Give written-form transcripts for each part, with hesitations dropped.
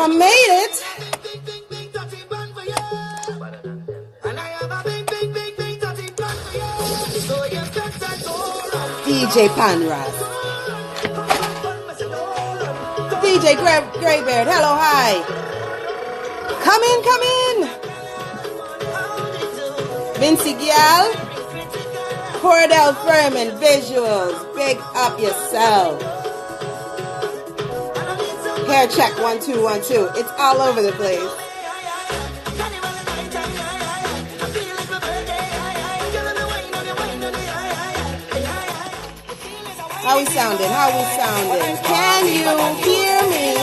I made it. DJ Panras. DJ Greybeard. Hello, hi. Come in. Vincy Gial. Cordell Furman. Visuals. Big up yourself. Hair check 1 2 1 2. It's all over the place. How we sounding? Can you hear me?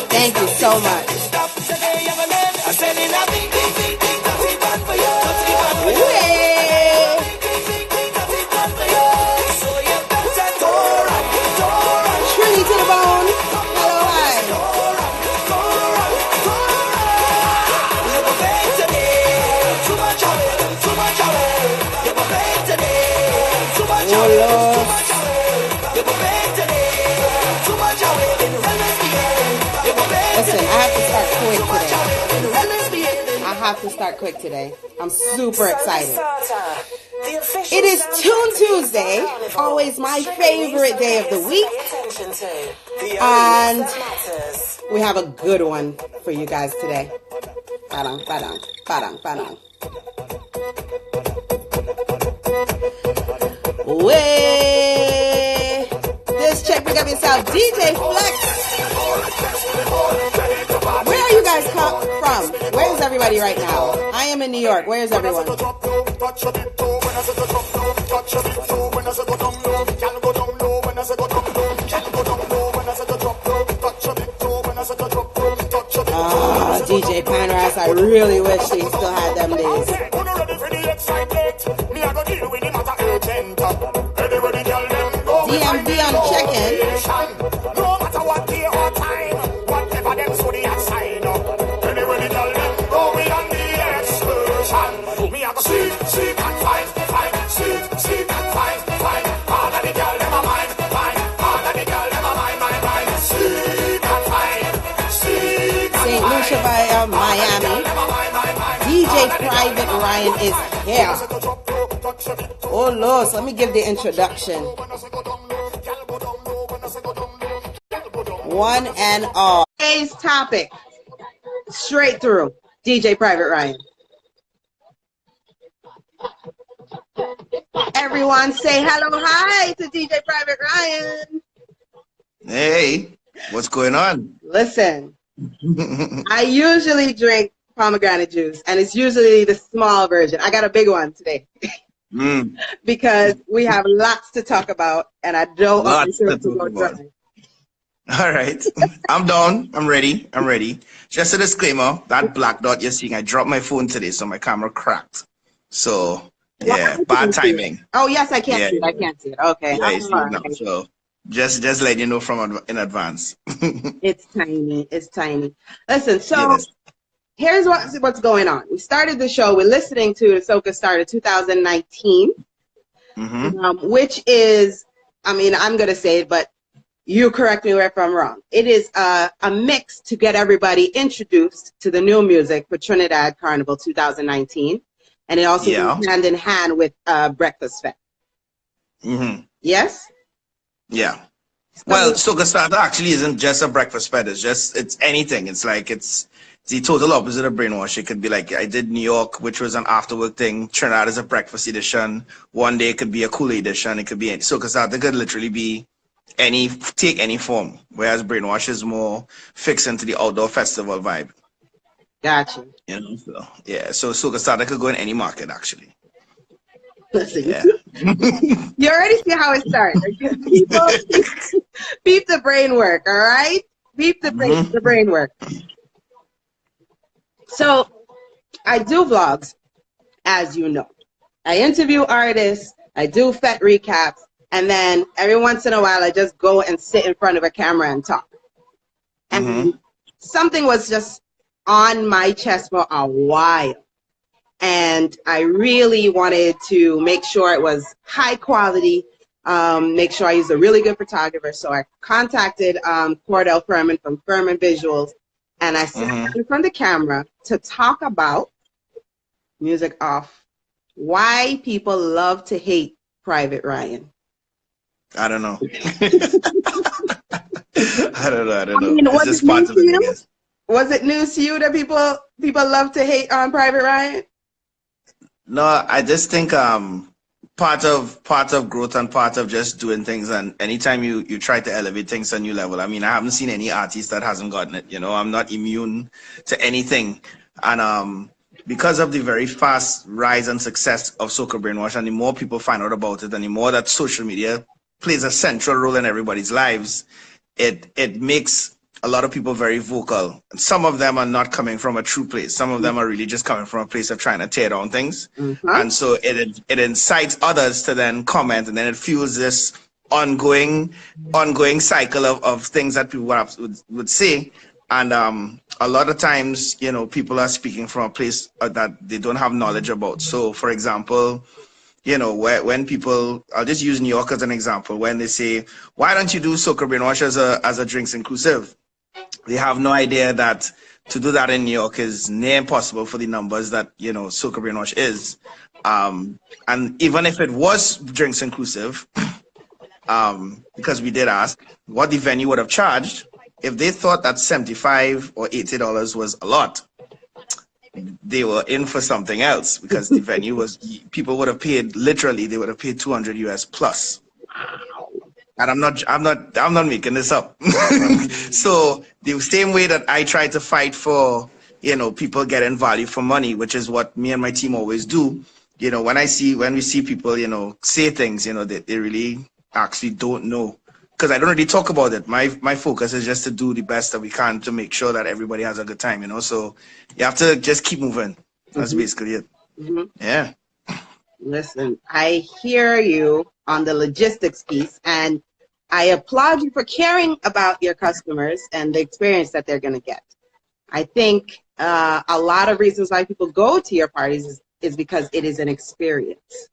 Thank you so much. Trini to the bone. Hello, hi. Listen, I have to start quick today. I'm super excited. It is Tune Tuesday, always my favorite day of the week. And we have a good one for you guys today. Padang. Way. This check, pick up yourself. DJ Flex. Where are you guys from? Where is everybody right now? I am in New York. Where is everyone? DJ Panras, I really wish he still had them days. DMV on the check-in. No matter what day or time, whatever them so they sign up. Anyway, the girl them going on the excursion. Me have to see and find, see and find. All of the girl them a mine. All of the girl them a mine. See and find, St. Lucia by Miami. DJ Private Ryan is here. Oh Lord, so let me give the introduction. One and all. Today's topic, straight through, DJ Private Ryan. Everyone say hello, hi to DJ Private Ryan. Hey, what's going on? Listen, I usually drink pomegranate juice, and it's usually the small version. I got a big one today. Because we have lots to talk about, and I don't want to go dry. All right. I'm down. I'm ready. Just a disclaimer, that black dot you're seeing, I dropped my phone today, so my camera cracked. So, yeah, bad timing. Oh, yes, I can't see it. I can't see it. Okay. Yeah, see it now. So, just let you know in advance. It's tiny. Listen, so here's what's going on. We started the show. We're listening to the Soca started 2019, which is, I mean, I'm going to say it, but you correct me if I'm wrong. It is a mix to get everybody introduced to the new music for Trinidad Carnival 2019. And it also goes hand in hand with Breakfast Fest. Yes? Yeah. Well, Soca Starter actually isn't just a breakfast fest. It's anything. It's like, it's the total opposite of brainwash. It could be like, I did New York, which was an after-work thing. Trinidad is a breakfast edition. One day it could be a cooler edition. It could be Soca Starter could literally be take any form, whereas brainwash is more fixed into the outdoor festival vibe. Gotcha. You know, so yeah. So Soca Starter could go in any market actually. Listen, you already see how it starts. People, beep the brain work, all right? Beep the brain work. So I do vlogs, as you know. I interview artists, I do FET recaps, and then every once in a while I just go and sit in front of a camera and talk. And something was just on my chest for a while. and I really wanted to make sure it was high quality, make sure I used a really good photographer. So I contacted Cordell Furman from Furman Visuals, and I sat down in front of the camera to talk about, music off, why people love to hate Private Ryan. I don't know. I don't know. I mean, Is this part of it? Was it news to you that people love to hate on Private Ryan? No, I just think part of growth and part of just doing things, and anytime you try to elevate things to a new level. I mean, I haven't seen any artist that hasn't gotten it. You know, I'm not immune to anything, and because of the very fast rise and success of Soca Brainwash, and the more people find out about it, and the more that social media plays a central role in everybody's lives, it makes a lot of people very vocal. Some of them are not coming from a true place. Some of them are really just coming from a place of trying to tear down things. And so it incites others to then comment, and then it fuels this ongoing cycle of things that people would say. And a lot of times, you know, people are speaking from a place that they don't have knowledge about. So, for example, you know, when people, I'll just use New York as an example, when they say, why don't you do Soca Brainwash as a drinks inclusive? They have no idea that to do that in New York is near impossible for the numbers that, you know, Soca Brainwash is. And even if it was drinks inclusive, because we did ask what the venue would have charged, if they thought that $75 or $80 was a lot, they were in for something else, because the venue was, people would have paid, literally, they would have paid 200 US plus. And I'm not making this up. So the same way that I try to fight for, you know, people getting value for money, which is what me and my team always do. You know, when we see people, you know, say things, you know, they really actually don't know. Because I don't really talk about it. My focus is just to do the best that we can to make sure that everybody has a good time, you know. So you have to just keep moving. That's basically it. Yeah. Listen, I hear you on the logistics piece, and I applaud you for caring about your customers and the experience that they're going to get. I think a lot of reasons why people go to your parties is because it is an experience.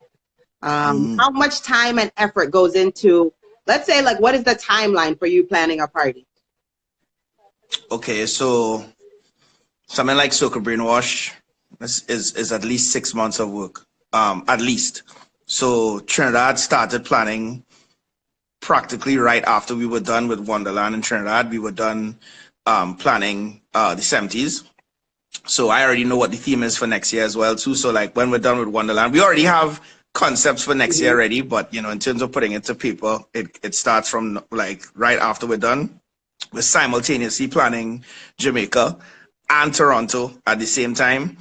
How much time and effort goes into, let's say, like, what is the timeline for you planning a party? Okay, so something like Soca Brainwash is at least 6 months of work, at least. So Trinidad started planning practically right after we were done with Wonderland in Trinidad. We were done planning the 70s. So I already know what the theme is for next year as well too. So like when we're done with Wonderland, we already have concepts for next year already, but you know, in terms of putting it to paper, it starts from like right after we're done. We're simultaneously planning Jamaica and Toronto at the same time.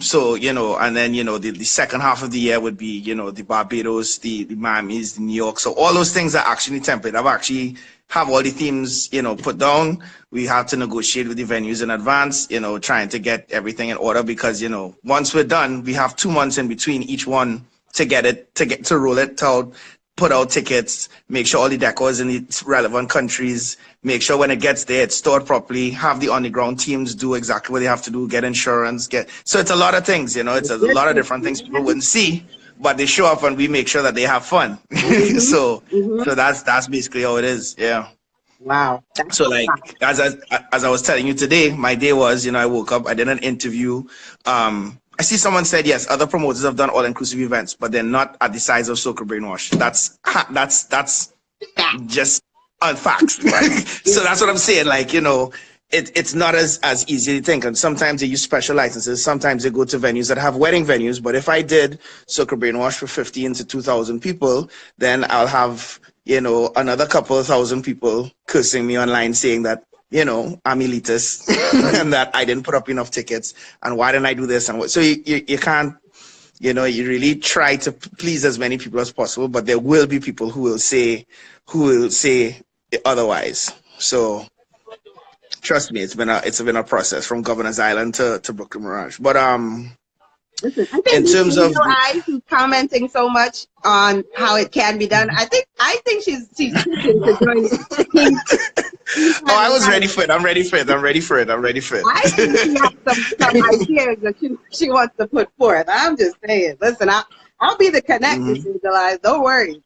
So, you know, and then, you know, the second half of the year would be, you know, the Barbados, the Miamis, the New York. So all those things are actually template. I've actually have all the themes, you know, put down. We have to negotiate with the venues in advance, you know, trying to get everything in order, because, you know, once we're done, we have 2 months in between each one to roll it out, put out tickets, make sure all the decor is in the relevant countries, make sure when it gets there, it's stored properly, have the on-the-ground teams do exactly what they have to do, get insurance, so it's a lot of things, you know, it's a lot of different things people wouldn't see, but they show up and we make sure that they have fun. So that's basically how it is. Yeah. Wow. So like, as I was telling you today, my day was, you know, I woke up, I did an interview. I see someone said, yes, other promoters have done all-inclusive events, but they're not at the size of Soca Brainwash. That's just facts, right? So that's what I'm saying. Like, you know, it's not as easy as you think. And sometimes they use special licenses. Sometimes they go to venues that have wedding venues. But if I did Soca Brainwash for 15 to 2,000 people, then I'll have, you know, another couple of thousand people cursing me online saying that, you know, I'm elitist and that I didn't put up enough tickets and why didn't I do this? And what? So you can't, you know, you really try to please as many people as possible, but there will be people who will say otherwise. So trust me, it's been a process from Governor's Island to Brooklyn Mirage. But listen, I think in terms of eyes who's commenting so much on how it can be done, I think she's to join. I was ready for it. I'm ready for it. I'm ready for it. I'm ready for it. I think she has some ideas that she wants to put forth. I'm just saying. Listen, I'll be the connect with you, July. Don't worry.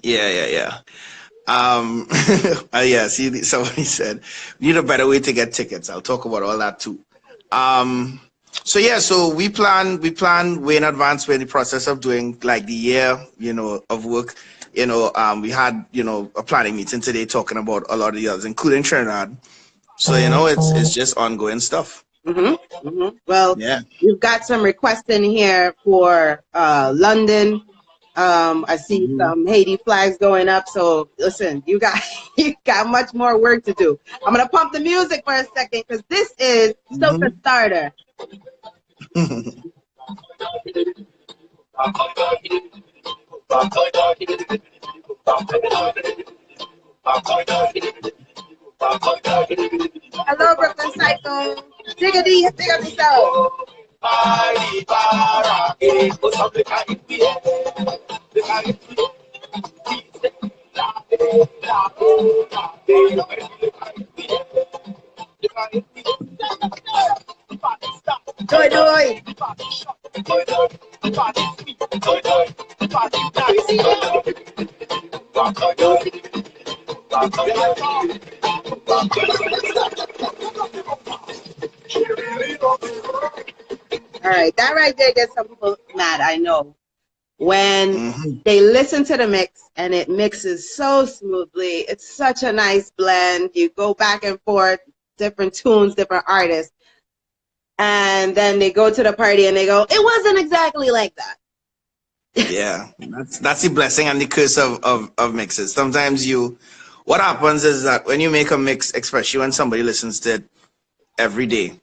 Yeah. Yeah. See, somebody said we need a better way to get tickets. I'll talk about all that too. So yeah, so we plan way in advance. We're in the process of doing like the year, of work. We had, a planning meeting today talking about a lot of the others, including Trinidad. So, it's just ongoing stuff. Well, yeah, you've got some requests in here for London. I see some Haiti flags going up. So listen, you got much more work to do. I'm gonna pump the music for a second because this is Soca Starter. Hello, Brooklyn Psycho. Diggity so. Doy. All right, that right there gets some people mad, I know. When they listen to the mix and it mixes so smoothly, it's such a nice blend. You go back and forth, different tunes, different artists, and then they go to the party and they go, it wasn't exactly like that. Yeah, that's the blessing and the curse of mixes. Sometimes what happens is that when you make a mix, especially when somebody listens to it every day,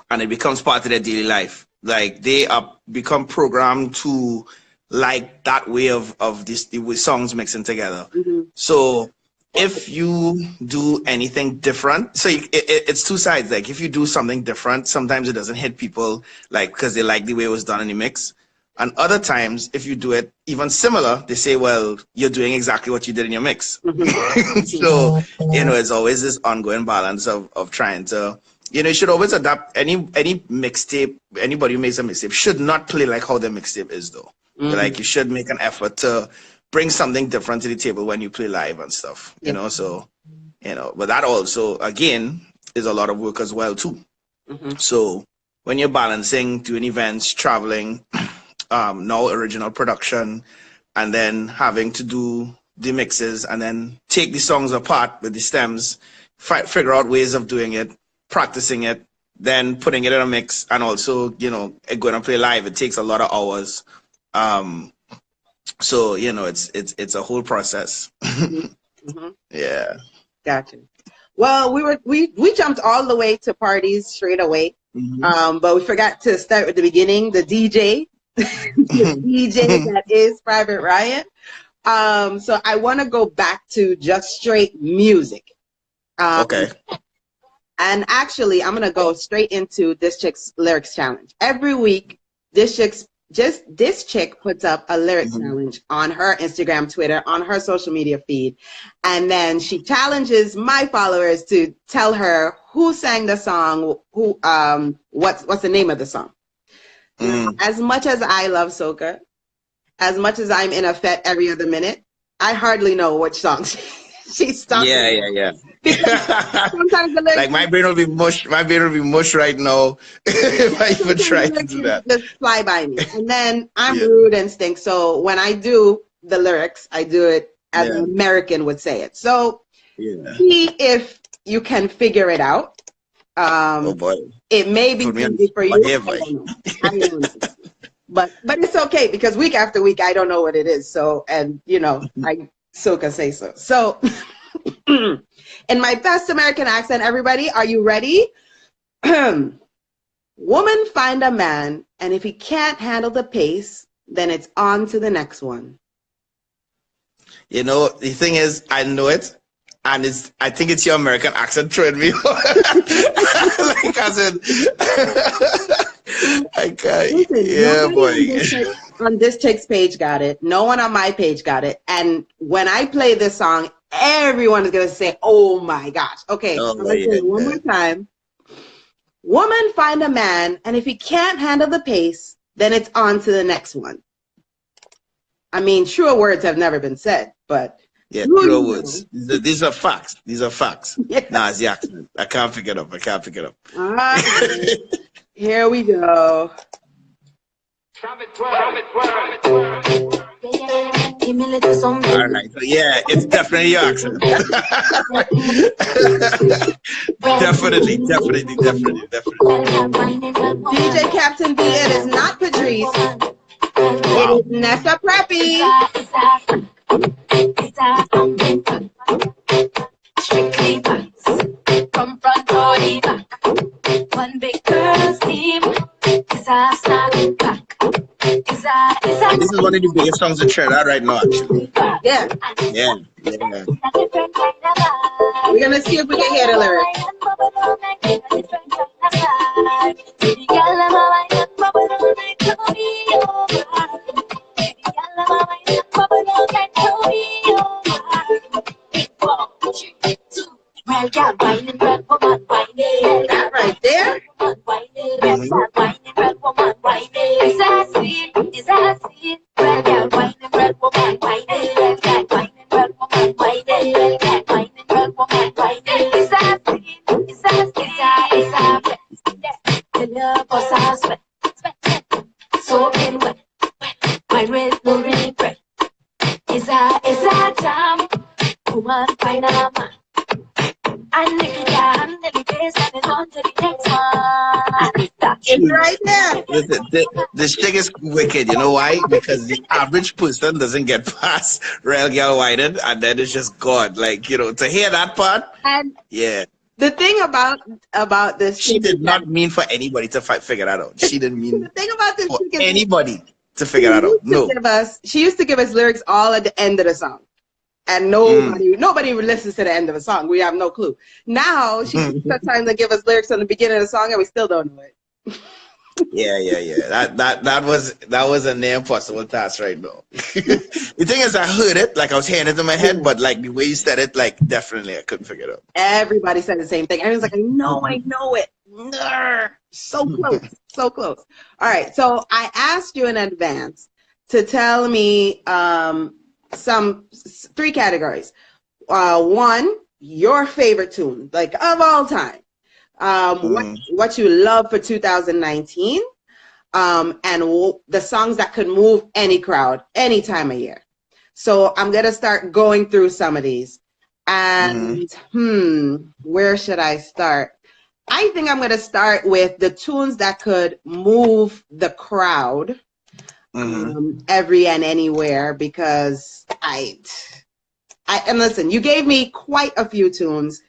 and it becomes part of their daily life, like they become programmed to like that way of the songs mixing together. So if you do anything different, so it's two sides. Like if you do something different, sometimes it doesn't hit people like because they like the way it was done in the mix. And other times, if you do it even similar, they say, well, you're doing exactly what you did in your mix. So, it's always this ongoing balance of trying to, you should always adapt. Any mixtape, anybody who makes a mixtape should not play like how their mixtape is, though. Like, you should make an effort to bring something different to the table when you play live and stuff, so, but that also, again, is a lot of work as well, too. So, when you're balancing, doing events, traveling, now original production, and then having to do the mixes and then take the songs apart with the stems, figure out ways of doing it, practicing it, then putting it in a mix, and also, going to play live. It takes a lot of hours. So, it's a whole process. Yeah. Gotcha. Well, we jumped all the way to parties straight away. But we forgot to start with the beginning, the DJ. The DJ that is Private Ryan. So I want to go back to just straight music. Okay. And actually, I'm gonna go straight into this chick's lyrics challenge. Every week, this chick puts up a lyrics challenge on her Instagram, Twitter, on her social media feed, and then she challenges my followers to tell her who sang the song, what's the name of the song. As much as I love soca, as much as I'm in a fet every other minute, I hardly know which song she's talking about. Yeah. Sometimes the lyrics, like my brain will be mush. My brain will be mush right now if I even try to do that. Just fly by me, and then I'm rude and stink. So when I do the lyrics, I do it as an American would say it. So see if you can figure it out. Oh boy. It may be easy for you. I don't know. But it's okay because week after week I don't know what it is. So I SocaSaySo. So in my best American accent, everybody, are you ready? Woman find a man, and if he can't handle the pace, then it's on to the next one. The thing is, I know it. And I think it's your American accent throwing me off. Like I said, I can't. Listen, boy. On this chick's page got it. No one on my page got it. And when I play this song, everyone is gonna say, "Oh my gosh!" Okay, Oh, I'm gonna say it one more time. Woman find a man, and if he can't handle the pace, then it's on to the next one. I mean, truer words have never been said, but yeah, truer words. These are facts. These are facts. Yeah. Nah, it's the accent. I can't pick it up. All right. Here we go. All right, so yeah, it's definitely your accent. definitely. DJ Captain B, it is not Patrice. Wow. It is Nessa Preppy. Strictly vibes from front or the back. One big girl's team is a snack back. And this is one of the biggest songs in Trinidad right now, actually. Yeah. We're gonna see if we can hear the lyrics. That right there. It's right there. Listen, this thing is wicked. You know why? Because the average person doesn't get past Real Girl Whited, and then it's just God. Like, you know, to hear that part, And yeah. the thing about this, She did not mean for anybody to figure that out. She didn't mean the thing about this for chick is anybody to figure that out. No. She used to give us lyrics all at the end of the song. And nobody listens to the end of a song. We have no clue. Now she sometimes they give us lyrics on the beginning of the song and we still don't know it. Yeah. That was a near impossible task right now. The thing is, I heard it, like I was hearing it in my head, but like the way you said it, like definitely I couldn't figure it out. Everybody said the same thing. Everyone's like, I know it. So close, so close. All right, so I asked you in advance to tell me some 3 categories. One, your favorite tune, like of all time. What you love for 2019, and the songs that could move any crowd, any time of year. So I'm gonna start going through some of these, and where should I start? I think I'm gonna start with the tunes that could move the crowd, every and anywhere, because and listen, you gave me quite a few tunes.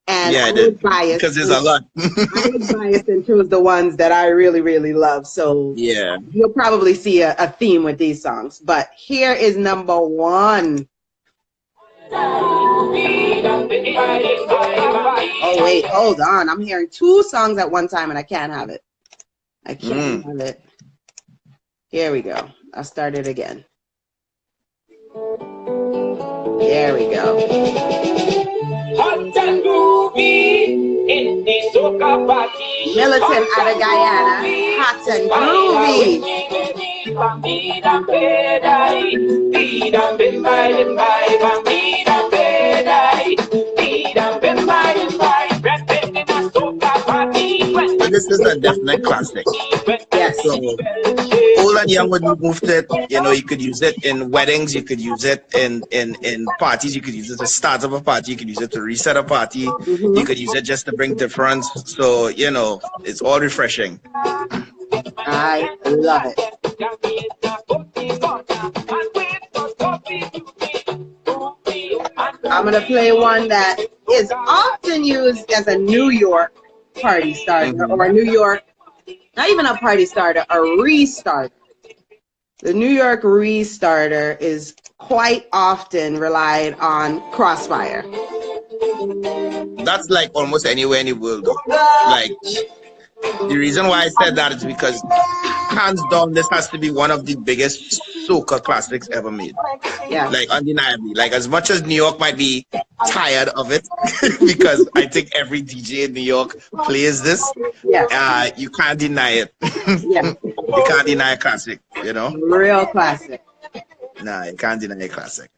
And yeah, I was biased because there's a lot. I was biased and chose the ones that I really, really love. So yeah, you'll probably see a theme with these songs. But here is number 1. Oh, wait, hold on. I'm hearing 2 songs at one time and I can't have it. I can't have it. Here we go. I'll start it again. There we go. Hot and groovy in the Soca party. Militant out of Guyana, hot and groovy. This is a definite classic. Yes. So old and young would move to it. You know, you could use it in weddings, you could use it in parties, you could use it to start up a party, you could use it to reset a party, you could use it just to bring difference. So, you know, it's all refreshing. I love it. I'm going to play one that is often used as a New York party starter, or a New York, not even a party starter, a restarter. The New York restarter is quite often relied on Crossfire. That's like almost anywhere in the world, though. Like, the reason why I said that is because hands down, this has to be one of the biggest soca classics ever made. Yeah. Like undeniably. Like as much as New York might be tired of it, because I think every DJ in New York plays this. Yeah. You can't deny it. Yeah. You can't deny a classic, you know? Real classic. Nah, you can't deny a classic.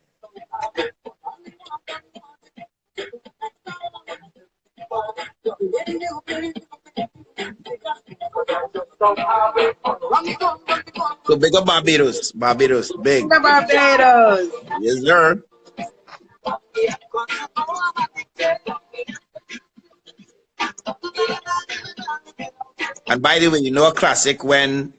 So big up Barbados. Barbados, big. The Barbados. Yes, sir. And by the way, you know a classic when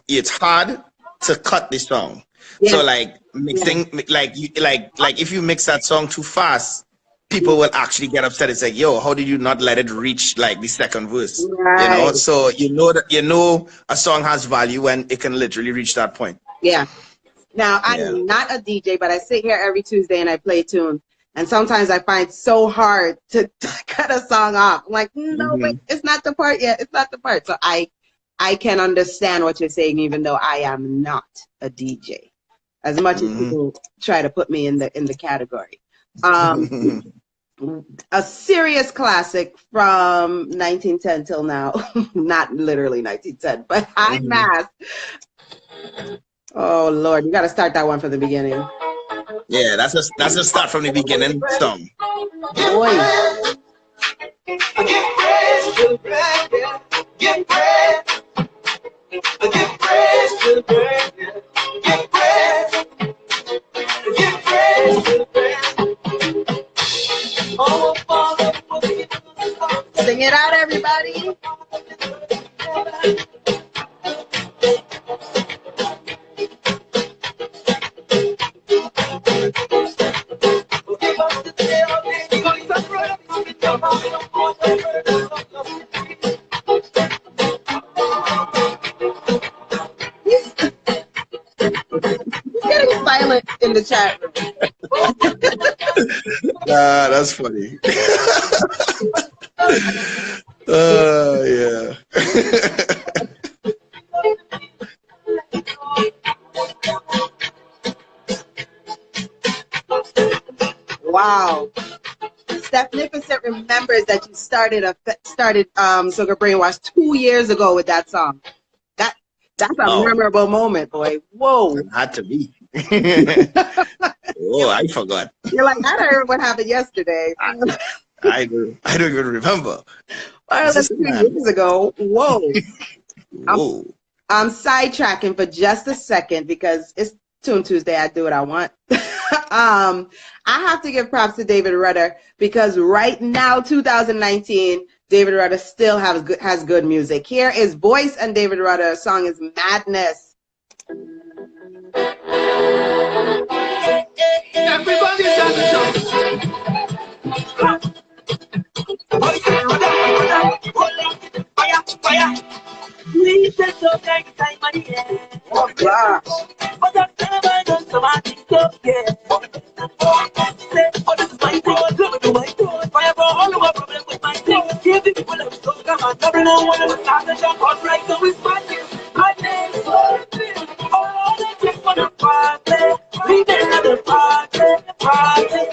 it's hard to cut the song. Yeah. So like mixing, like if you mix that song too fast, people will actually get upset. It's like, yo, how did you not let it reach like the second verse? Right. You know, so you know a song has value when it can literally reach that point. Yeah. Now I'm not a DJ, but I sit here every Tuesday and I play tunes. And sometimes I find so hard to cut a song off. I'm like, no, wait, it's not the part yet. It's not the part. So I can understand what you're saying, even though I am not a DJ. As much as people try to put me in the category. A serious classic from 1910 till now. Not literally 1910, but High Mass. Oh Lord, you got to start that one from the beginning. Yeah, that's a start from the beginning song. Boy. Give praise to bread. Give praise. Give praise to bread. Oh, Father, Sing it out, everybody. Getting silent in the chat room. That's funny. Yeah. Wow. Stepnificent remembers that you started Soca Brainwash 2 years ago with that song. That's a memorable moment, boy. Whoa. It had to be. Oh, I forgot. You're like, I don't remember what happened yesterday. I don't even remember. Well, that's 2 years ago. Whoa. Whoa. I'm sidetracking for just a second because it's Tune Tuesday. I do what I want. I have to give props to David Rudder because right now, 2019, David Rudder still has good music. Here is Voice and David Rudder. The song is Madness. everybody fire. We set so time of the year. Oh, gosh. But I've never done something so yeah. Say, oh, this is my throat, look to my throat. Fire for all of my problem with my thing. Give the people of Soca, man. Everyone wanna start the jump on right now with my thing. I need something. Oh, they just wanna party. We did another party.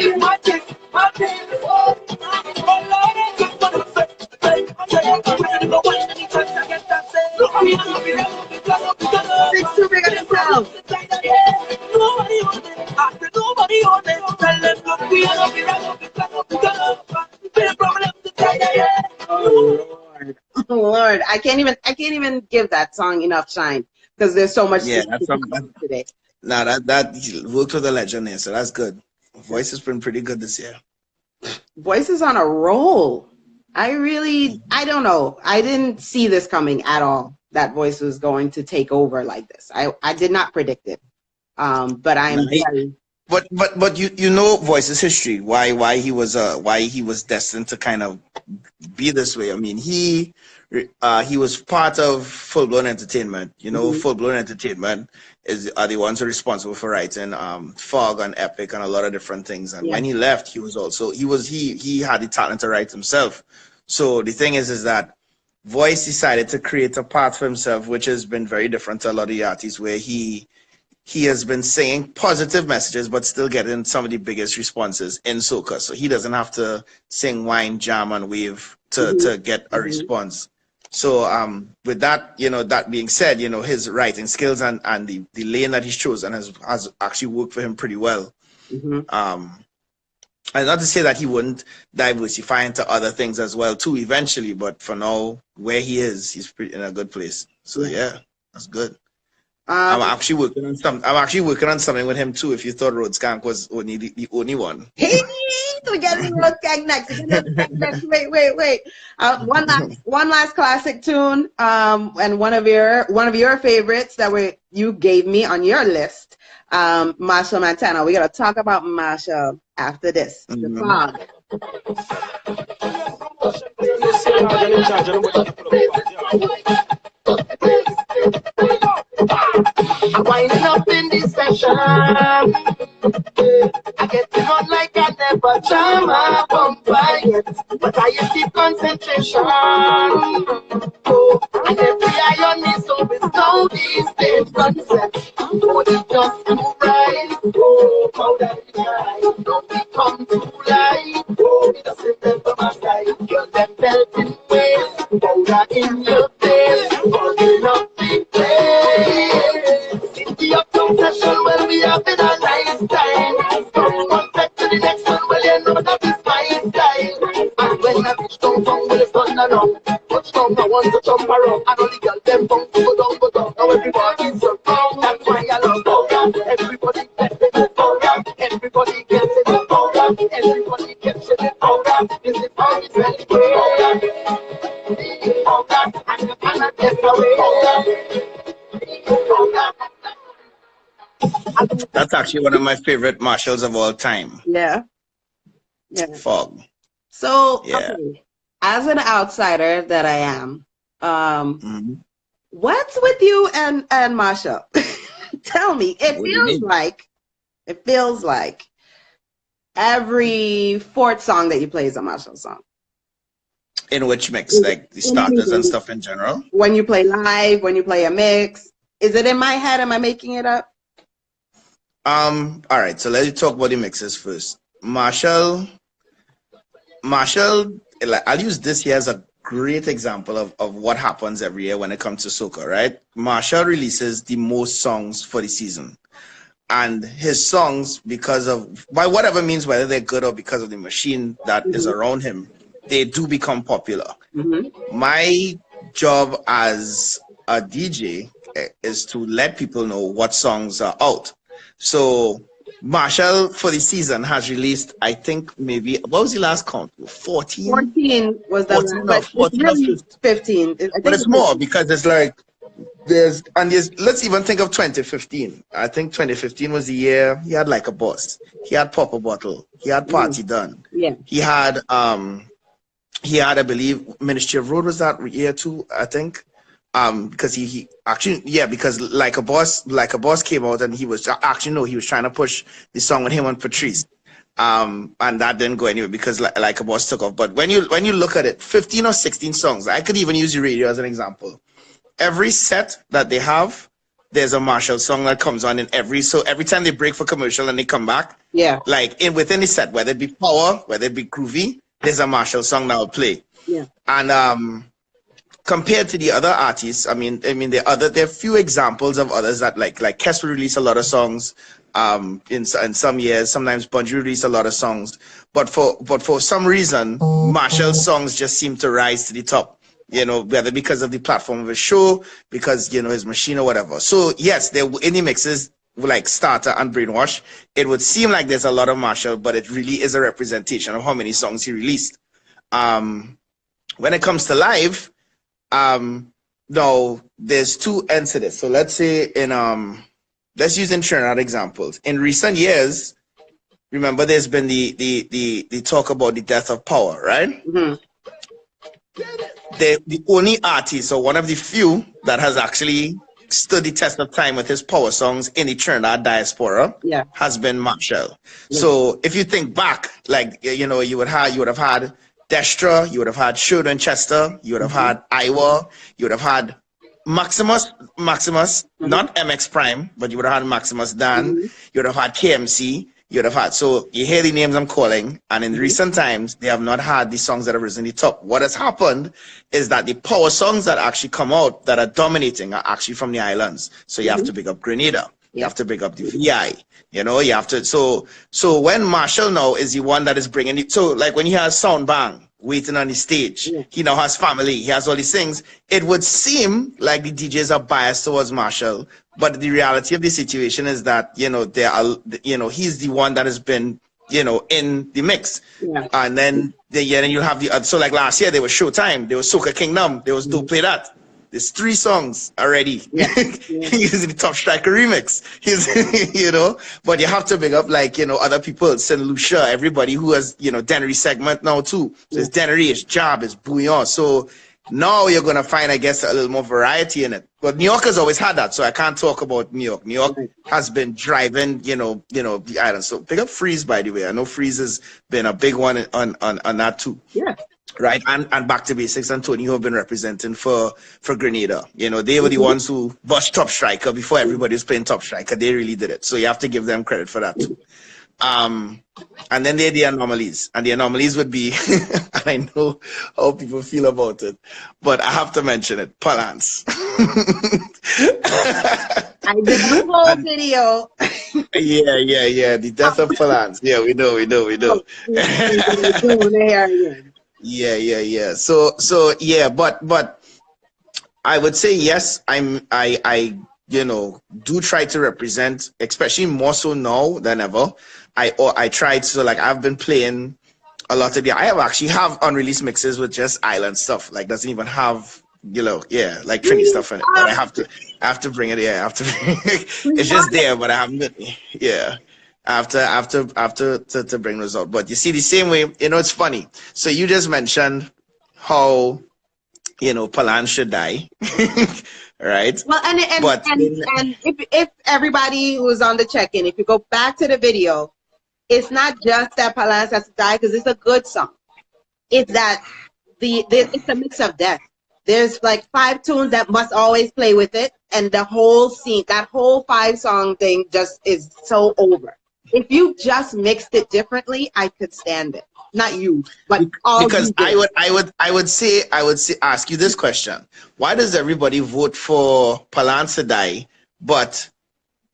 In my thing. Oh, Lord, they just wanna say. It's too big of yourself. Oh Lord, I can't even give that song enough shine because there's so much today. Nah, that worked with the legend there, so that's good. Voice has been pretty good this year. Voice is on a roll. I don't know. I didn't see this coming at all. That Voice was going to take over like this. I did not predict it. But I'm very... But you know Voice's history. Why he was destined to kind of be this way. I mean, he was part of Full Blown Entertainment. You know, Full Blown Entertainment are the ones who are responsible for writing Fog and Epic and a lot of different things. And when he left, he had the talent to write himself. So the thing is that Voice decided to create a path for himself, which has been very different to a lot of the artists, where he has been saying positive messages, but still getting some of the biggest responses in soca. So he doesn't have to sing, whine, jam, and wave to get a response. So with that, that being said, his writing skills and the lane that he's chosen has actually worked for him pretty well. And not to say that he wouldn't diversify into other things as well too eventually, but for now, where he is, he's in a good place. So yeah, that's good. I'm actually working on something with him too. If you thought Road Skank was only the only one. Hey, we got the Road Skank next. Wait. One last classic tune. And one of your favorites that you gave me on your list. Marshall Montana. We gotta talk about Marshall after this. The song. I'm winding up in this session. I get it on like I never jam a bump yet, but I keep concentration. Oh, and every eye on me, so it's no these days concept. Body just too right. Oh, how that it right. Don't become too light. Oh, me just remember my side. Girl, them belting ways. Powder in your face. Burning up the place. City up some session when we have been a nice time. From one set to the next one, well, you know that is my style. And when I reach downtown, well, it's done around. Touchdown, I want to jump around. And all the girls, them come to go down. Now everybody's so proud. That's why I love Soca. Everybody gets it in Soca. Everybody gets it in Soca. Everybody gets it in Soca. Is it how it's ready for Soca? Soca. And you cannot get away. Soca. That's actually one of my favorite Marshalls of all time. Yeah. Fog. So, yeah. Okay, as an outsider that I am, what's with you and Marshall? Tell me. It feels like every fourth song that you play is a Marshall song. In which mix? Like the starters and stuff in general? When you play live, when you play a mix. Is it in my head? Am I making it up? All right, so let's talk about the mixes first. Marshall, I'll use this year as a great example of what happens every year when it comes to soca, right? Marshall releases the most songs for the season. And his songs, by whatever means, whether they're good or because of the machine that is around him, they do become popular. My job as a DJ is to let people know what songs are out. So Marshall for the season has released, I think maybe, what was the last count? 14? 14 was the last, but it's really 15. But it's more because it's like, let's even think of 2015. I think 2015 was the year he had Like a Boss. He had Pop a Bottle. He had Party Done. Yeah. He had, I believe, Ministry of Road was that year too, I think. Because he actually, because Like a Boss came out and he was trying to push the song with him and Patrice. And that didn't go anywhere because Like a Boss took off. But when you look at it, 15 or 16 songs, I could even use the radio as an example. Every set that they have, there's a Marshall song that comes on so every time they break for commercial and they come back, like within the set, whether it be Power, whether it be Groovy, there's a Marshall song that will play. Yeah. And compared to the other artists, there are few examples of others that like Kes will release a lot of songs in some years. Sometimes Bungie release a lot of songs, but for some reason Marshall's songs just seem to rise to the top. Whether because of the platform of his show, because his machine or whatever. So yes, there in the mixes like Starter and Brainwash, it would seem like there's a lot of Marshall, but it really is a representation of how many songs he released. When it comes to live, no, there's two ends to this. So let's say let's use in Trinidad examples. In recent years, remember there's been the talk about the death of Power, right? The only artist, or one of the few, that has actually stood the test of time with his Power songs in the Trinidad diaspora has been Marshall. So if you think back, like you would have had Destra, you would have had Schroeder and Chester, you would have had Iowa, you would have had Maximus, not MX Prime, but you would have had Maximus Dan, you would have had KMC, you would have had, so you hear the names I'm calling, and in recent times, they have not had the songs that have risen the top. What has happened is that the power songs that actually come out that are dominating are actually from the islands. So you have to pick up Grenada. You have to bring up the VI, you know, you have to, so when Marshall now is the one that is bringing it, so like when he has Sound Bang waiting on the stage, he now has family, he has all these things, it would seem like the DJs are biased towards Marshall, but the reality of the situation is that, you know, there are, you know, he's the one that has been, you know, in the mix. And then, then you'll have the other, so like last year, there was Showtime, there was Soca Kingdom, there was Don't Play That. There's 3 songs already. He's in the Top Striker remix. He's, you know, but you have to bring up like, you know, other people, St. Lucia, everybody who has, you know, Dennery segment now too. So it's Dennery, it's Job, it's Bouillon. So now you're going to find, I guess, a little more variety in it. But New York has always had that. So I can't talk about New York. New York has been driving, you know, the island. So pick up Freeze, by the way. I know Freeze has been a big one on that too. Right, and Back to Basics and Tony, who have been representing for Grenada. You know, they were the ones who bust Top Striker before everybody was playing Top Striker. They really did it. So you have to give them credit for that too. And then they're the anomalies. And the anomalies would be, and I know how people feel about it, but I have to mention it, Palance. I did the whole video. Yeah, the death of Palance. Yeah, we know. Yeah. So yeah, but I would say yes. I you know, do try to represent, especially more so now than ever. I tried to, like, I've been playing a lot of I actually have unreleased mixes with just island stuff, like doesn't even have, you know, like Trini stuff in it. But I have to bring it. Yeah, I have to bring it. It's just there, but I haven't. Yeah. To bring those out. But you see, the same way, you know, it's funny. So you just mentioned how, you know, Palan should die, right? Well, and if everybody who's on the check-in, if you go back to the video, it's not just that Palan has to die because it's a good song. It's that it's a mix of death. There's like 5 tunes that must always play with it, and the whole scene, that whole 5-song thing, just is so over. If you just mixed it differently, I could stand it. Not you, but all. Because I would say ask you this question: why does everybody vote for Palance to die? But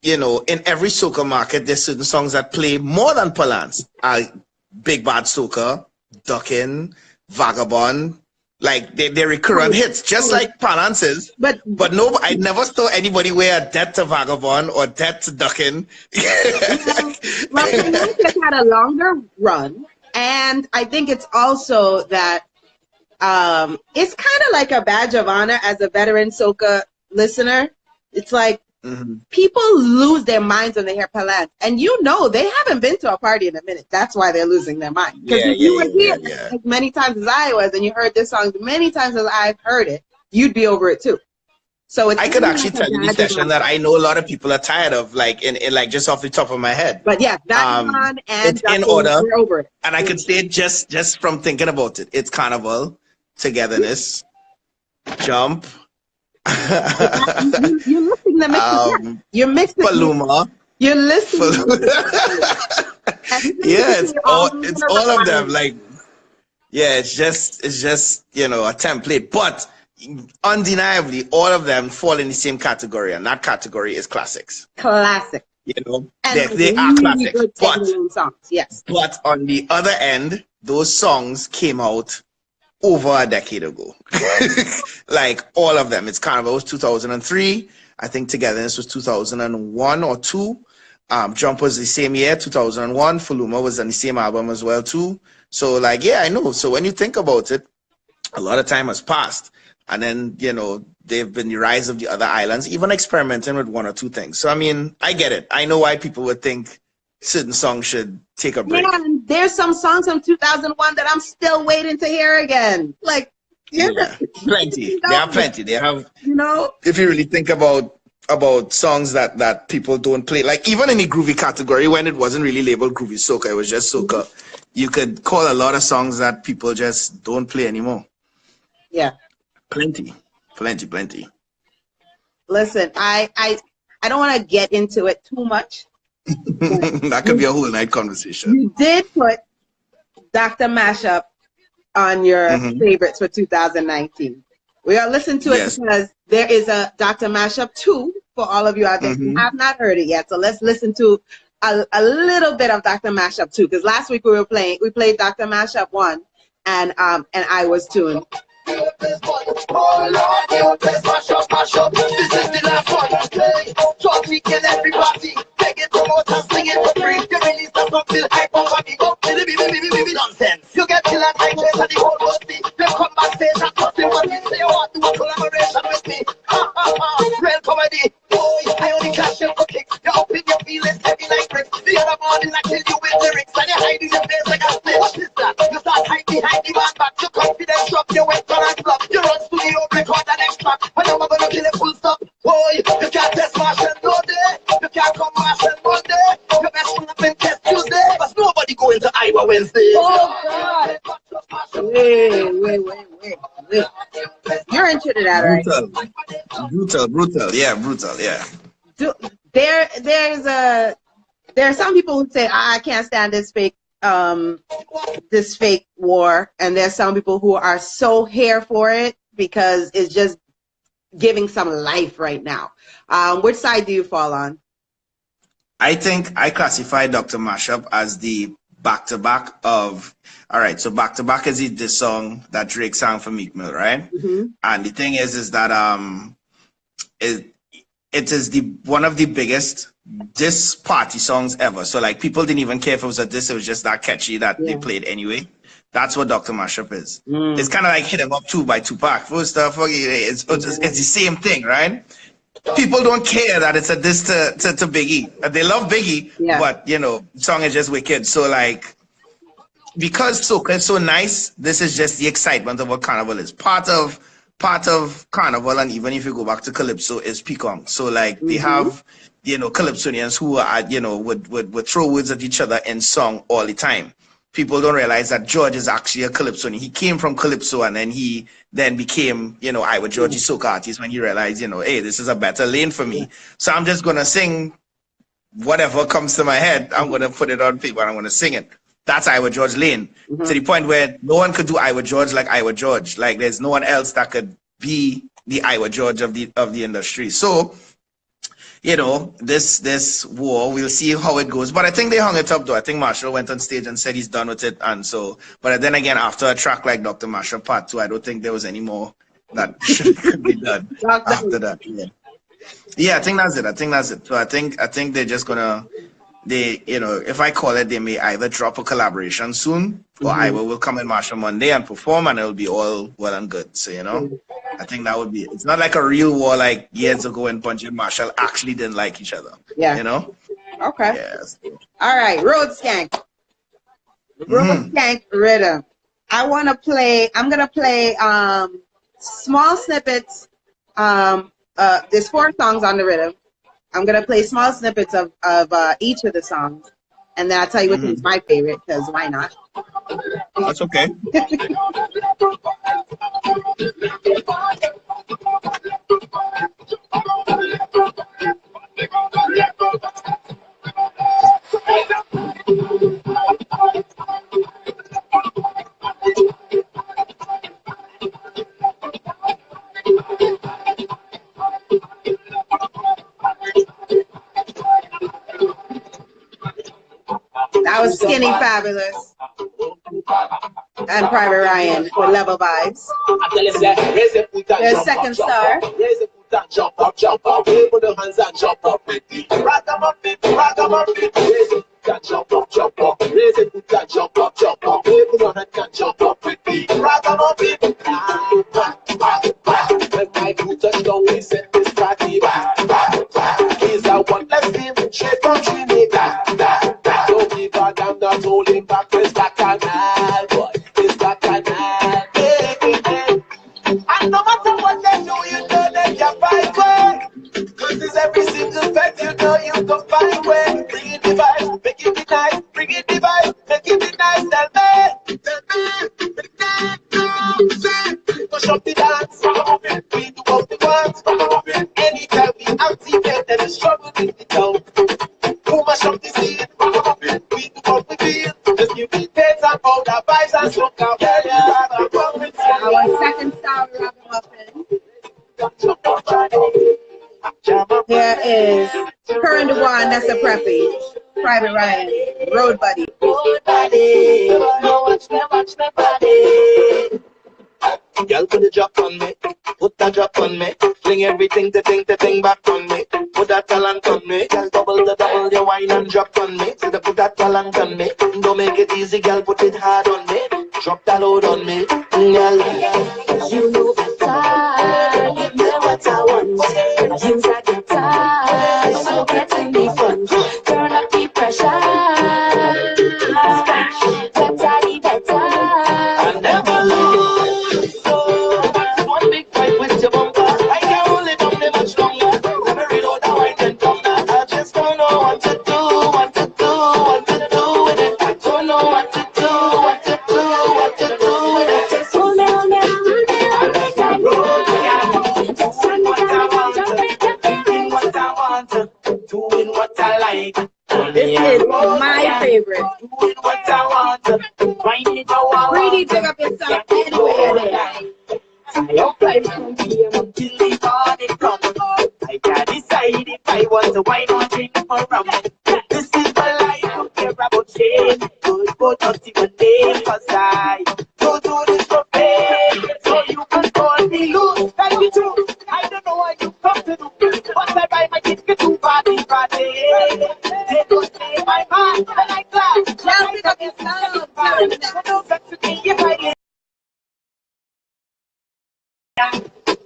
you know, in every soca market, there's certain songs that play more than Palance. Big Bad Soca, Duckin', Vagabond. Like they're recurrent hits, just like Palance's. But no, I never saw anybody wear a Death to Vagabond or Death to Duckin'. Well, Palance had a longer run, and I think it's also that it's kind of like a badge of honor as a veteran soca listener. It's like people lose their minds when they hear Palance, and you know they haven't been to a party in a minute. That's why they're losing their mind. Because if you were here as many times as I was, and you heard this song many times as I've heard it, you'd be over it too. So it's, I could actually tell you the session that I know a lot of people are tired of, like in like just off the top of my head. But yeah, that one and it's in order. We're over it. And I could say it just from thinking about it. It's Carnival, Togetherness, Jump. You're listening to mix. You're mixing. Paluma. You're listening. Yeah, it's all of them. Like, yeah, it's just you know, a template, but undeniably all of them fall in the same category, and that category is classics. Classic. You know, and they are classics. Good songs. Yes. But on the other end, those songs came out over a decade ago. Like all of them. It's Carnival was 2003. I think Togetherness was 2001 or 2. Jump was the same year, 2001. Fuluma was on the same album as well too. So like, yeah, I know. So when you think about it, a lot of time has passed. And then, you know, they've been the rise of the other islands, even experimenting with 1 or 2 things. So, I mean, I get it. I know why people would think certain songs should take a break. Yeah, and there's some songs from 2001 that I'm still waiting to hear again. Like, yeah, plenty. There are plenty. They have, you know, if you really think about about songs that people don't play. Like even in the groovy category, when it wasn't really labeled groovy soca, it was just soca. You could call a lot of songs that people just don't play anymore. Yeah. Plenty. Listen, I don't want to get into it too much. That could be a whole night conversation. You did put Dr. Mashup on your favorites for 2019. We are listening to it because there is a Dr. Mashup 2 for all of you out there who have not heard it yet. So let's listen to a little bit of Dr. Mashup 2, because last week we played Dr. Mashup 1 and I was tuned. Oh Lord, mash up. This is the last one. Hey, talk weekend, everybody. Take it, promote and sing it for free. You release the song till hype on me. Go, baby, nonsense. You get killed and I chase and the whole must be. They come backstage and cut them what we say. You want to do a collaboration with me. Real comedy. Boy, I only cash you for kicks. You up in your feelings, heavy like bricks. The other morning I kill you with lyrics. And you hide in your face like a snitch. What is that? You start hide behind the man back. Your confidence drop, you went on and flop. You run studio, record the next track. And now I'm gonna kill it full stop. Boy, you can't test Martian no day. You can't come Martian Monday. Your best friend been test Tuesday. But nobody going to Iowa Wednesday. Oh God. Wait. You're into that, right? Brutal. Yeah, brutal. Yeah. There are some people who say I can't stand this fake war, and there's some people who are so here for it because it's just giving some life right now. Which side do you fall on? I think I classify Dr. Mashup as the back-to-back of, all right, so back-to-back is this song that Drake sang for Meek Mill, right? And the thing is that it is one of the biggest diss party songs ever. So like people didn't even care if it was a diss, it was just that catchy that they played anyway. That's what Dr. Mashup is. It's kind of like Hit 'Em Up 2 by Tupac. First stuff, it's the same thing, right? People don't care that it's a diss to Biggie. They love Biggie, but you know, the song is just wicked. So like, because soca is so nice, this is just the excitement of what Carnival is. Part of Carnival, and even if you go back to Calypso, is Pekong. So like they have, you know, Calypsonians who are, you know, would throw words at each other in song all the time. People don't realize that George is actually a Calypsonian. He came from Calypso and then he became, you know, Iowa Georgie soca artist when he realized, you know, hey, this is a better lane for me. So I'm just gonna sing whatever comes to my head. I'm gonna put it on paper and I'm gonna sing it. That's Iowa George lane. To the point where no one could do Iowa George like Iowa George. Like there's no one else that could be the Iowa George of the industry. So, you know, this war, we'll see how it goes. But I think they hung it up though. I think Marshall went on stage and said he's done with it. And so, but then again, after a track like Dr. Mashup Part 2, I don't think there was any more that could be done after that. Yeah, I think that's it. So I think they're just gonna, you know, if I call it, they may either drop a collaboration soon, or Iowa will come in Marshall Monday and perform, and it'll be all well and good. So, you know, I think that would be it. It's not like a real war like years ago when Punch and Marshall actually didn't like each other. Yeah. You know? Okay. Yes. All right, Road Skank. Road Skank Rhythm. I'm gonna play small snippets. There's 4 songs on the rhythm. I'm gonna play small snippets of each of the songs, and then I'll tell you which one's my favorite, because why not? That's okay. That was Skinny Fabulous and Private Ryan with Level Vibes. There's Second Star. Jump up, wave with the hands and jump up with me. Ragamuffin, raise it, jump up, raise it, jump up, wave with your hands and jump up with me. Ragamuffin, when my crew touch down, we set this party back. He's a one, let's see him straight from Trinidad. Don't give a damn, not holding back, it's bacchanal, boy, it's bacchanal. And no matter what they do, you know they can fight way. Cause it's feel the vibe, make it be nice, tell me. Push up the dance, we do what we want. Anytime we activate, there is trouble in the town. Who mash up the scene, we do what we feel. Just give me taste and powder vibes and soca. Our second style ragamuffin. Here is Pt.1, that's a preppy. Private Ryan, Road Buddy. Road Buddy, watch me body. Girl, put the drop on me, put that drop on me. Fling everything to thing back on me. Put that talent on me, girl, double your wine and drop on me. Say put that talent on me, don't make it easy, girl, put it hard on me. Drop that load on me, girl. You know better, give me what I want. Use a guitar, so getting me fun. Turn up the pressure, better the better. I never lose, so one big fight with your bumper. I can't hold it on me much longer. Never reload the wine and come back. I just don't know what to do with it. I don't know what to do with it. Just hold me, hold me, hold me, hold me tight. Just hold me down, Doing what I want, doing what I like. This is my favorite. Doing what I want, find it how I Really want. pick up yourself anywhere. I apply from here until the morning come. I can't decide if I want to wine or drink or rum. This is my life, don't care about shame. Good, but not even name, 'cause I don't do this for pain. So you can call me loose, like the truth. I don't know what you come to do, but I buy my ticket to party. They don't say my mind, but I clap. Now pick up yourself. Don't vex with me if I get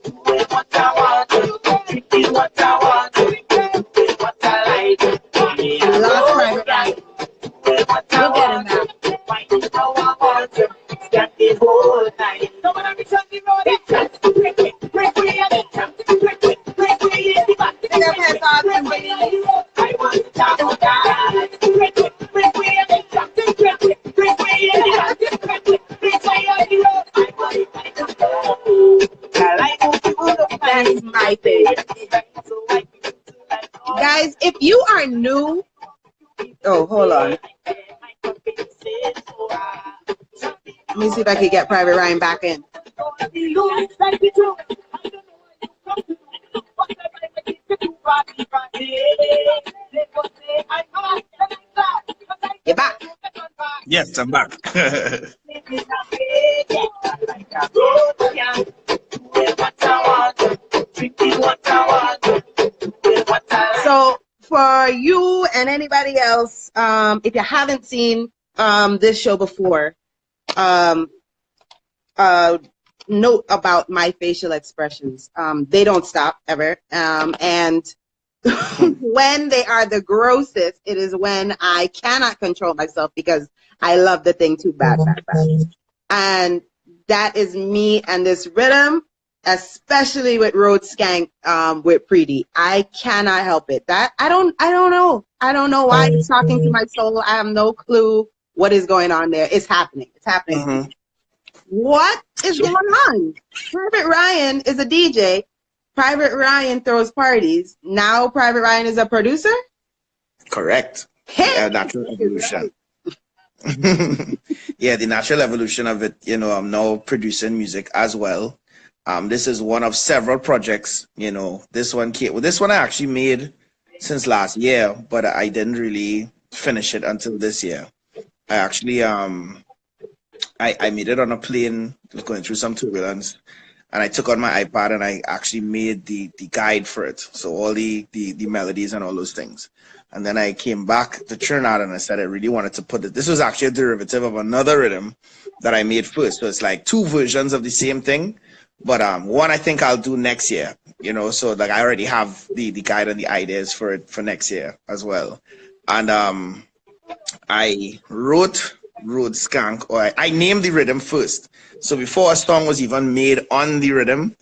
doing what I want, drinking what I want, doing what I like. Last Private Ryan. Doing what I We'll get him want, back. finding how I want, stand the whole night. No one ever tells me no, they just break it, break it, and they just break it, in the back. Pick up hands on somebody. I want to talk about that. Break it, and they just break it, in the back. Break it, on the road. I want it, I just go. I like how you look, That is my favorite. Guys, if you are new, oh, hold on. Let me see if I can get Private Ryan back in. You're back. Yes, I'm back. So for you and anybody else, if you haven't seen this show before, note about my facial expressions. They don't stop ever. And when they are the grossest, it is when I cannot control myself because I love the thing too bad. And that is me and this rhythm, especially with Road Skank, with Preety. I cannot help it. That I don't know. I don't know why it's talking to my soul. I have no clue what is going on there. It's happening. It's happening. Mm-hmm. What is going on? Private Ryan is a DJ. Private Ryan throws parties. Now Private Ryan is a producer? Correct. Hey! Yeah, natural evolution. Yeah, the natural evolution of it, you know, I'm now producing music as well. This is one of several projects, you know. This one I actually made since last year, but I didn't really finish it until this year. I actually I made it on a plane, was going through some turbulence, and I took on my iPad and I actually made the guide for it. So all the melodies and all those things. And then I came back to Trinidad and I said I really wanted to put it. This was actually a derivative of another rhythm that I made first. So it's like two versions of the same thing. But one I think I'll do next year, you know, so like I already have the guide and the ideas for it for next year as well. And I wrote Road Skank, or I named the rhythm first. So before a song was even made on the rhythm,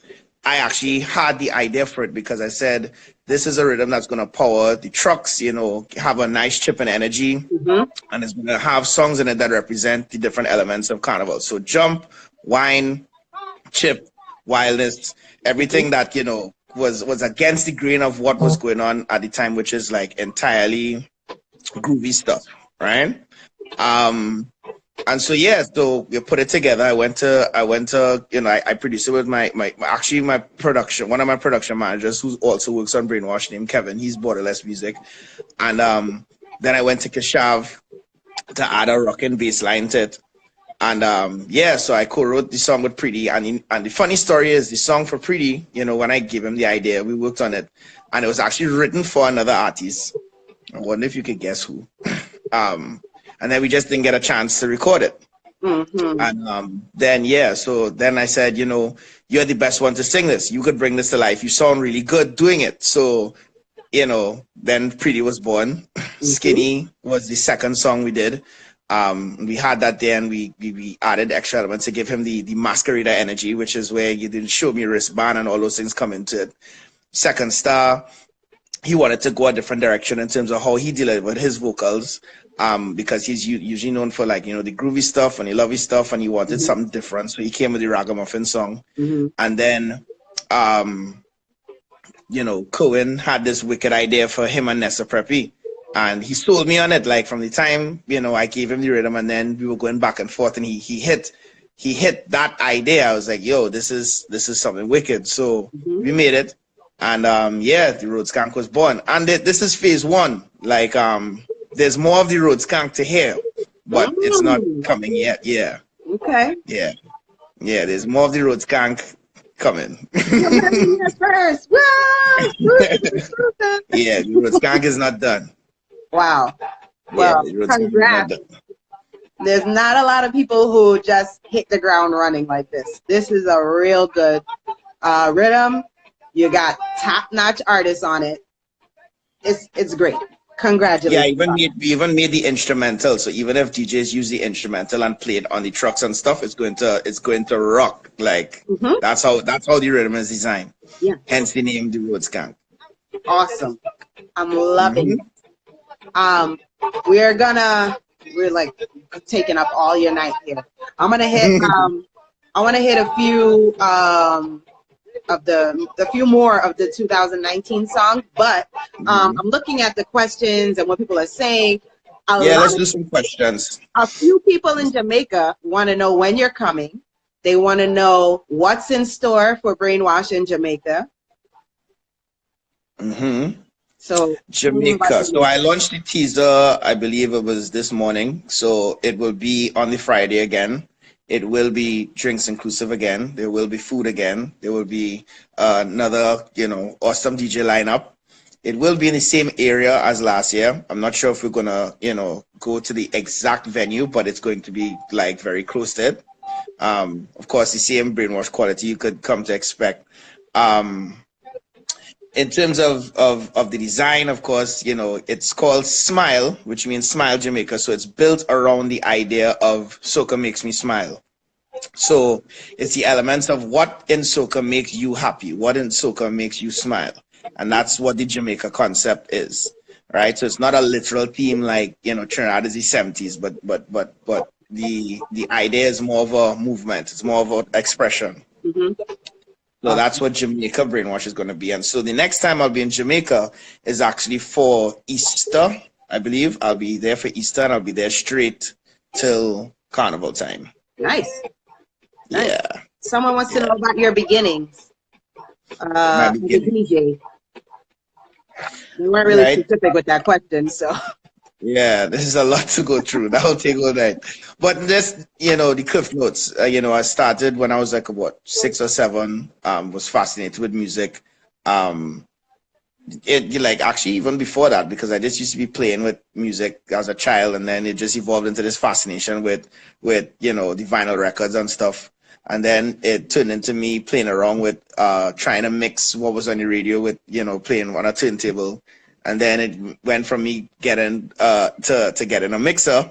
I actually had the idea for it because I said, this is a rhythm that's going to power the trucks, you know, have a nice chip and energy, and it's going to have songs in it that represent the different elements of carnival. So jump, wine, chip, wildness, everything that, you know, was against the grain of what was going on at the time, which is like entirely groovy stuff, right? And so yeah, so we put it together. I went to you know, I produced it with my production, one of my production managers who also works on Brainwash, named Kevin. He's Borderless Music. And then I went to Keshav to add a rockin' bass line to it. And yeah, so I co-wrote the song with Pretty. And the funny story is the song for Pretty, you know, when I gave him the idea, we worked on it, and it was actually written for another artist. I wonder if you could guess who. And then we just didn't get a chance to record it. And then, yeah, so then I said, you know, you're the best one to sing this. You could bring this to life. You sound really good doing it. So, you know, then Pretty was born. Skinny was the second song we did. We had that there, and we added extra elements to give him the masquerader energy, which is where you didn't show me wristband and all those things come into it. Second Star, he wanted to go a different direction in terms of how he delivered his vocals. Because he's usually known for, like, you know, the groovy stuff and the lovey stuff, and he wanted something different. So he came with the Ragamuffin song. And then, you know, Cohen had this wicked idea for him and Nessa Preppy. And he sold me on it, like, from the time, you know, I gave him the rhythm, and then we were going back and forth, and he hit that idea. I was like, yo, this is something wicked. So we made it. And yeah, the Road Skank was born. And this is phase one. Like, there's more of the Road Skank to hear, but it's not coming yet. Yeah. Okay. Yeah. Yeah, there's more of the Road Skank coming. First. Yeah, the Road Skank is not done. Wow. Well, yeah, congrats. There's not a lot of people who just hit the ground running like this. This is a real good rhythm. You got top-notch artists on it. It's great. Congratulations. Yeah, we even made the instrumental. So even if DJs use the instrumental and play it on the trucks and stuff, it's going to rock. Like that's how the rhythm is designed. Yeah. Hence the name, the Road Skank. Awesome. I'm loving it. We're like taking up all your night here. I'm gonna hit I want to hit a few of the few more of the 2019 songs, but I'm looking at the questions and what people are saying. Let's do some questions. A few people in Jamaica want to know when you're coming. They want to know what's in store for Brainwash in Jamaica. So Jamaica. So I launched the teaser, I believe it was this morning. So it will be on the Friday again. It will be drinks inclusive again. There will be food again. There will be another, you know, awesome DJ lineup. It will be in the same area as last year. I'm not sure if we're gonna, you know, go to the exact venue, but it's going to be like very close to it. Of course, the same Brainwash quality you could come to expect. In terms of the design, of course, you know, it's called Smile, which means Smile Jamaica. So it's built around the idea of Soca makes me smile. So it's the elements of what in Soca makes you happy, what in Soca makes you smile. And that's what the Jamaica concept is, right? So it's not a literal theme like, you know, Trinidad is the 70s, but the idea is more of a movement. It's more of an expression. So that's what Jamaica Brainwash is going to be. And so the next time I'll be in Jamaica is actually for Easter, I believe. I'll be there for Easter, and I'll be there straight till Carnival time. Nice. Yeah. Someone wants to know about your beginnings. My beginning. DJ. You weren't really specific with that question, so. Yeah, this is a lot to go through. That'll take all night. But just, you know, the cliff notes. You know, I started when I was like, what, 6 or 7. Was fascinated with music. Like actually even before that, because I just used to be playing with music as a child, and then it just evolved into this fascination with you know, the vinyl records and stuff. And then it turned into me playing around with trying to mix what was on the radio with, you know, playing on a turntable. And then it went from me getting to getting a mixer.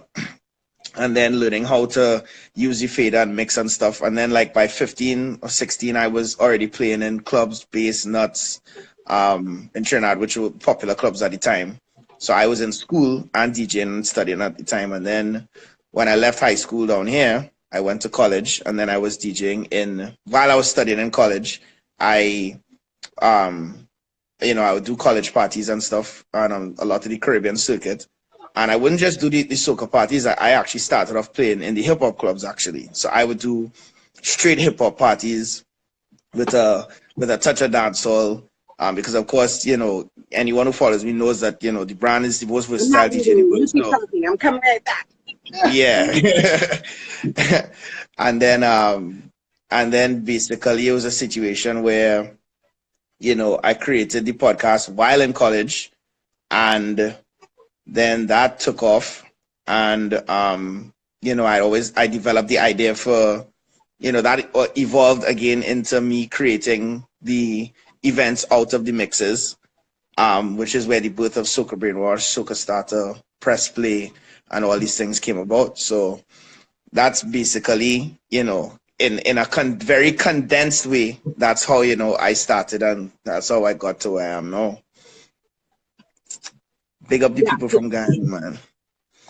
and then learning how to use the fader and mix and stuff. And then like by 15 or 16, I was already playing in clubs, bass, nuts, in Trinidad, which were popular clubs at the time. So I was in school and DJing and studying at the time. And then when I left high school down here, I went to college, and then I was DJing while I was studying in college. I I would do college parties and stuff on a lot of the Caribbean circuit. And I wouldn't just do the soca parties. I actually started off playing in the hip hop clubs, actually. So I would do straight hip hop parties with a touch of dancehall. Because of course, anyone who follows me knows that, the brand is the most versatile DJ in the world. You keep talking. I'm coming right back. Yeah. and then basically it was a situation where, I created the podcast while in college, and then that took off, and I developed the idea for, that evolved again into me creating the events out of the mixes, which is where the birth of Soca Brainwash, Soca Starter, Press Play, and all these things came about. So that's basically, in a very condensed way, that's how, I started, and that's how I got to where I am now. Big up the people from Ghana, man.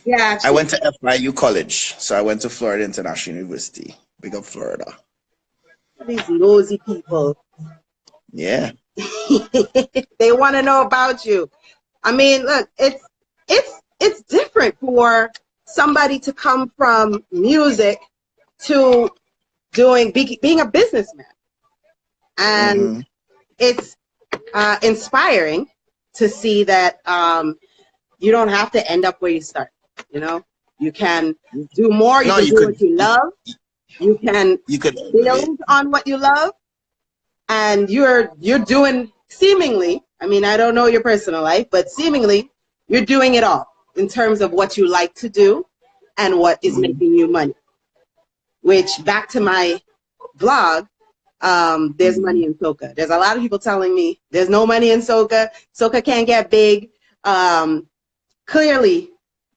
Yeah. I went to FIU College, so I went to Florida International University. Big up Florida. These nosy people. Yeah. They want to know about you. I mean, look, it's different for somebody to come from music to being a businessman, and it's inspiring to see that you don't have to end up where you start. You can do more. You can do what you love. You can build on what you love, and you're doing seemingly. I mean, I don't know your personal life, but seemingly you're doing it all in terms of what you like to do and what is making you money. Which, back to my blog, there's money in soca. There's a lot of people telling me there's no money in soca. Soca can't get big. Clearly,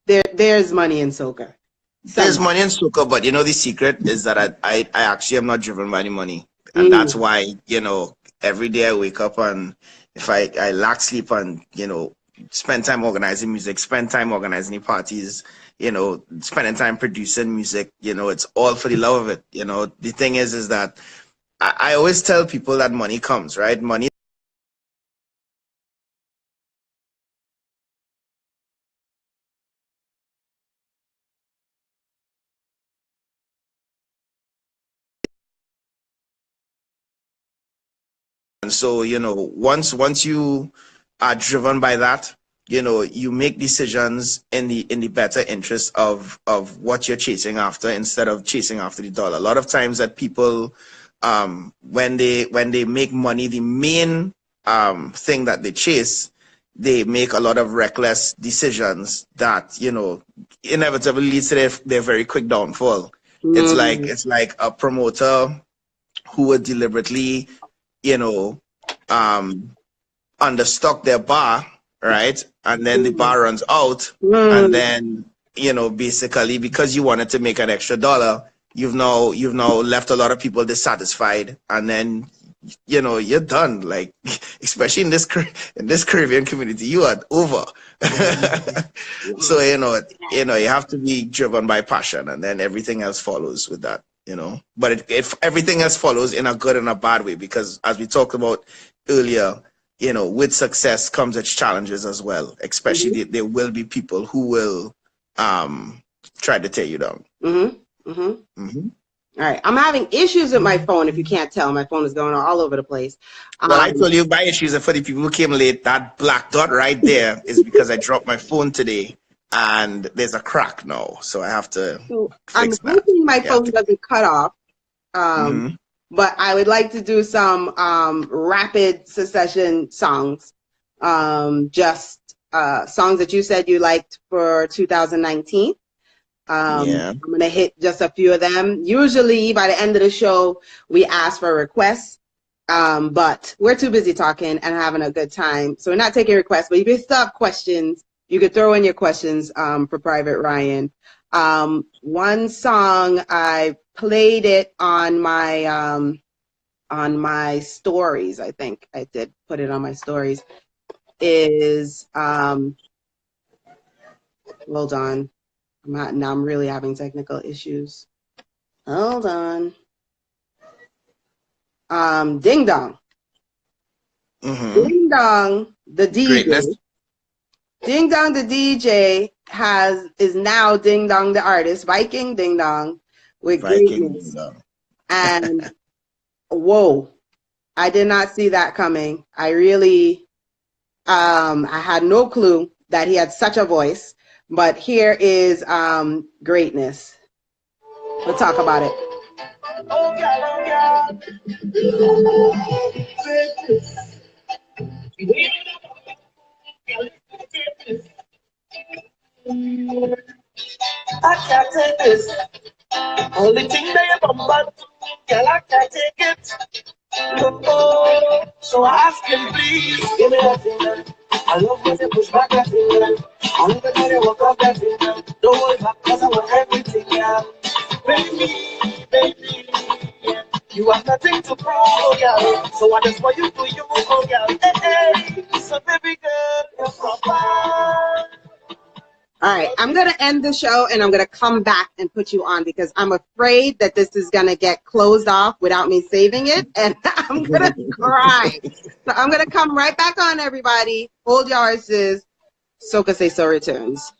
there's money in soca. There's money in soca, but the secret is that I actually am not driven by the money, and that's why every day I wake up, and if I lack sleep and spend time organizing music, spend time organizing parties, spending time producing music, it's all for the love of it. The thing is that I always tell people that money comes, right? Money. And so, once you are driven by that, you make decisions in the better interest of what you're chasing after, instead of chasing after the dollar. A lot of times that people, when they make money, the main thing that they chase, they make a lot of reckless decisions that inevitably leads to their very quick downfall. It's like a promoter who would deliberately understock their bar, right? And then the bar runs out, and then basically, because you wanted to make an extra dollar, you've now left a lot of people dissatisfied, and then you're done. Like, especially in this Caribbean community, you are over. So you have to be driven by passion, and then everything else follows with that. But if everything else follows in a good and a bad way, because as we talked about earlier, with success comes its challenges as well. Especially there will be people who will try to tear you down. All right, I'm having issues with my phone. If you can't tell, my phone is going all over the place. Well, I told you my issues are for the people who came late. That black dot right there is because I dropped my phone today, and there's a crack now, so I have to fix that. I'm hoping my phone doesn't cut off, but I would like to do some rapid succession songs, just songs that you said you liked for 2019. I'm going to hit just a few of them. Usually by the end of the show, we ask for requests, but we're too busy talking and having a good time, so we're not taking requests. But if you still have questions, you could throw in your questions for Private Ryan. One song, I played it on my stories. I think I did put it on my stories. Is hold on. Now I'm really having technical issues. Hold on. Ding Dong. Ding Dong, the DJ. Greatness. Ding Dong, the DJ is now Ding Dong, the artist. Viking Ding Dong with Greatness. And whoa, I did not see that coming. I really, I had no clue that he had such a voice. But here is Greatness. We'll talk about it. Oh, God, I can't take this. Only thing that you bumble, girl, I can't take it. Oh, so I ask him, please, give me that thing. I love when you push back that thing. I love it when you walk up that thing. Don't worry back, cause I want everything, yeah. Baby, yeah. You have nothing to prove, oh girl. So I just want you to you, oh girl. Hey, so baby girl, you're proper. All right, I'm going to end the show and I'm going to come back and put you on because I'm afraid that this is going to get closed off without me saving it and I'm going to cry. So I'm going to come right back on, everybody. Hold your horses. SocaSaySo returns.